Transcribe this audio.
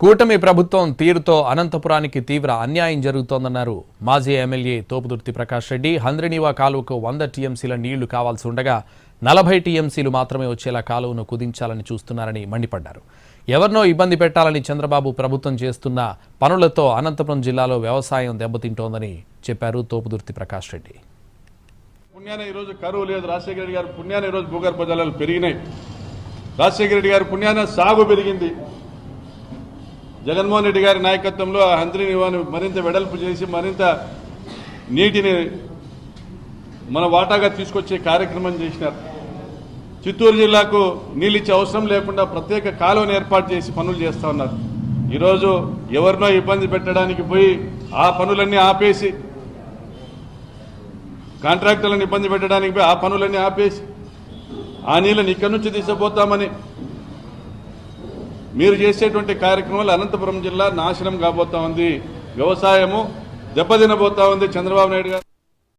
కూటమి ప్రభుత్వం తీరుతో అనంతపురానికి తీవ్ర అన్యాయం జరుగుతోందన్నారు మాజీ ఎమ్మెల్యే తోపుదుర్తి ప్రకాష్ రెడ్డి. హంద్రినీవా కాలువకు 100 టీఎంసీల నీళ్లు కావాల్సి ఉండగా 40 టీఎంసీలు మాత్రమే వచ్చేలా కాలువను కుదించాలని చూస్తున్నారని మండిపడ్డారు. ఎవరినో ఇబ్బంది పెట్టాలని చంద్రబాబు ప్రభుత్వం చేస్తున్న పనులతో అనంతపురం జిల్లాలో వ్యవసాయం దెబ్బతింటోందని చెప్పారు తోపుదుర్తి ప్రకాష్ రెడ్డి. పుణ్యాన ఈరోజు కరువు లేదు. రాజశేఖర రెడ్డి గారు పుణ్యాన ఈరోజు భూగర్భ జలాలు పెరిగినాయి. రాజశేఖర రెడ్డి గారు పుణ్యాన సాగు పెరిగింది. జగన్మోహన్ రెడ్డి గారి నాయకత్వంలో హంద్రినీవాను మరింత వెడల్పు చేసి మరింత నీటిని మన వాటాగా తీసుకొచ్చే కార్యక్రమం చేసినారు. చిత్తూరు జిల్లాకు నీళ్ళు ఇచ్చే అవసరం లేకుండా ప్రత్యేక కాలువను ఏర్పాటు చేసి పనులు చేస్తూ ఉన్నారు. ఈరోజు ఎవరినో ఇబ్బంది పెట్టడానికి పోయి ఆ పనులన్నీ ఆపేసి, కాంట్రాక్టర్లను ఇబ్బంది పెట్టడానికి పోయి ఆ పనులన్నీ ఆపేసి ఆ నీళ్ళని ఇక్కడి నుంచి తీసుకుపోతామని మీరు చేసేటువంటి కార్యక్రమాలు అనంతపురం జిల్లా నాశనం కాబోతా ఉంది. వ్యవసాయము దెబ్బతినబోతా ఉంది. చంద్రబాబు నాయుడు గారు